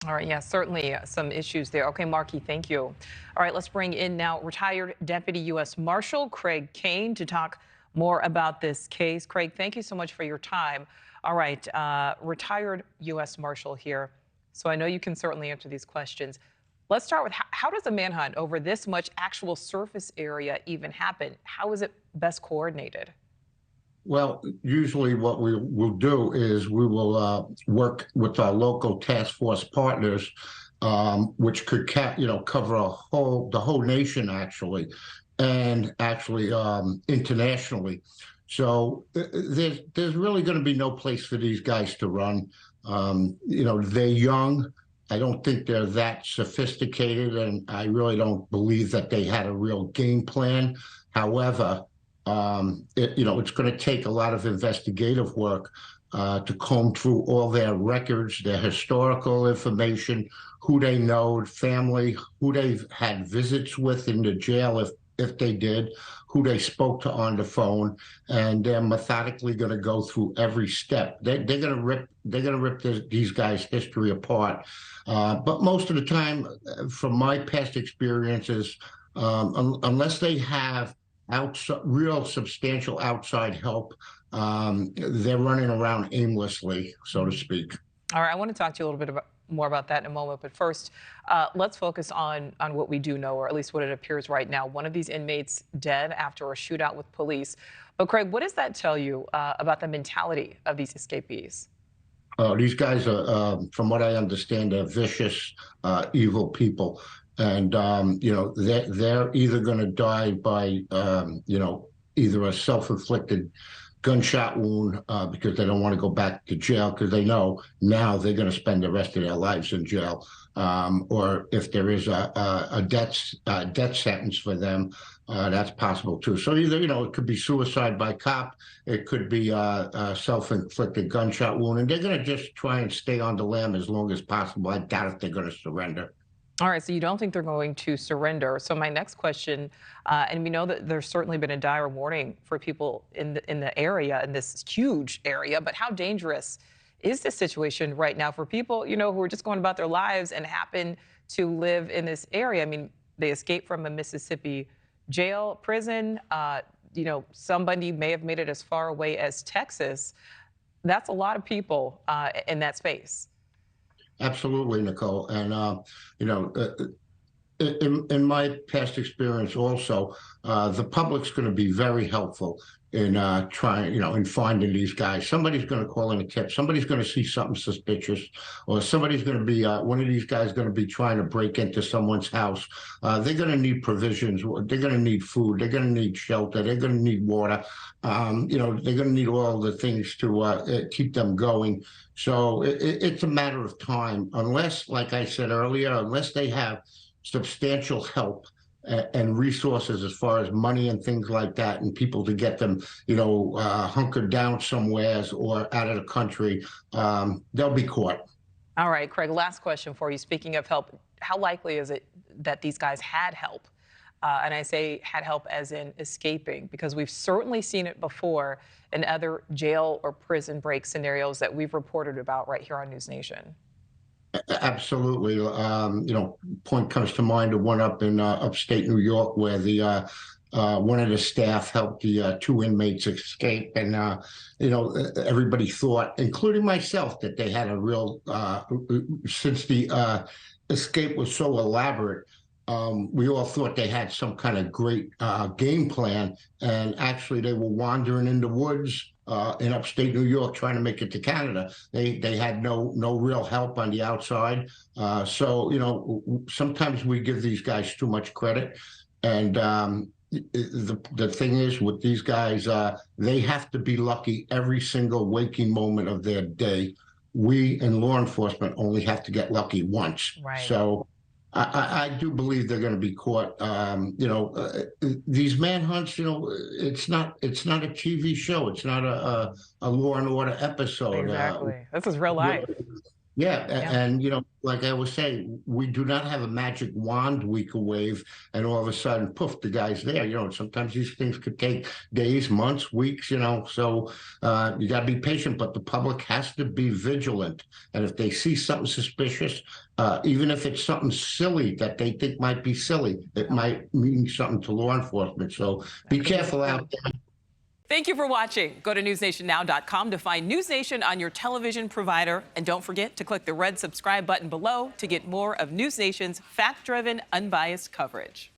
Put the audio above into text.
All right, yeah, certainly some issues there. Okay, Marky, thank you. All right, let's bring in now retired Deputy U.S. Marshal Craig Caine to talk more about this case. Craig, thank you so much for your time. All right, retired U.S. Marshal here. So I know you can certainly answer these questions. Let's start with how does a manhunt over this much actual surface area even happen? How is it best coordinated? Well, usually what we will do is we will work with our local task force partners, which could cover the whole nation actually, and actually internationally. So there's really going to be no place for these guys to run. They're young. I don't think they're that sophisticated, and I really don't believe that they had a real game plan. However, it's going to take a lot of investigative work to comb through all their records, their historical information, who they know, family, who they've had visits with in the jail if they did, who they spoke to on the phone, and they're methodically going to go through every step. They're going to rip these guys' history apart. But most of the time, from my past experiences, unless they have real substantial outside help, they're running around aimlessly, so to speak. All right, I want to talk to you a little bit more about that in a moment. But first, let's focus on what we do know, or at least what it appears right now. One of these inmates dead after a shootout with police. But Craig, what does that tell you about the mentality of these escapees? These guys are, from what I understand, they're vicious, evil people. And, they're either going to die by, either a self-inflicted gunshot wound because they don't want to go back to jail because they know now they're going to spend the rest of their lives in jail. Or if there is a death sentence for them, that's possible too. So either, it could be suicide by cop, it could be a self-inflicted gunshot wound, and they're going to just try and stay on the lam as long as possible. I doubt if they're going to surrender. All right, so you don't think they're going to surrender. So my next question, and we know that there's certainly been a dire warning for people in the area, in this huge area, but how dangerous is this situation right now for people, who are just going about their lives and happen to live in this area? I mean, they escaped from a Mississippi jail, prison. Somebody may have made it as far away as Texas. That's a lot of people in that space. Absolutely, Nicole. And, in my past experience also, the public's going to be very helpful in trying, in finding these guys. Somebody's going to call in a tip. Somebody's going to see something suspicious, or somebody's going to be, one of these guys going to be trying to break into someone's house. They're going to need provisions. They're going to need food. They're going to need shelter. They're going to need water. They're going to need all the things to keep them going. So it's a matter of time, unless, like I said earlier, unless they have substantial help and resources as far as money and things like that, and people to get them, hunkered down somewheres or out of the country, they'll be caught. All right, Craig, last question for you. Speaking of help, how likely is it that these guys had help? And I say had help as in escaping, because we've certainly seen it before in other jail or prison break scenarios that we've reported about right here on News Nation. Absolutely. Point comes to mind, the one up in upstate New York where the one of the staff helped the two inmates escape. And, everybody thought, including myself, that they had a real, since the escape was so elaborate, we all thought they had some kind of great game plan. And actually, they were wandering in the woods in upstate New York trying to make it to Canada. They had no real help on the outside. So, sometimes we give these guys too much credit. And the thing is with these guys, they have to be lucky every single waking moment of their day. We in law enforcement only have to get lucky once. Right. So I do believe they're going to be caught. These manhunts, it's not a TV show. It's not a Law and Order episode. Exactly. This is real life. Yeah, Yeah. and like I was saying, we do not have a magic wand we could wave, and all of a sudden, poof, the guy's there. Sometimes these things could take days, months, weeks. So you got to be patient, but the public has to be vigilant. And if they see something suspicious, even if it's something silly that they think might be silly, it might mean something to law enforcement. So be careful out there. Thank you for watching. Go to newsnationnow.com to find News Nation on your television provider. And don't forget to click the red subscribe button below to get more of News Nation's fact-driven, unbiased coverage.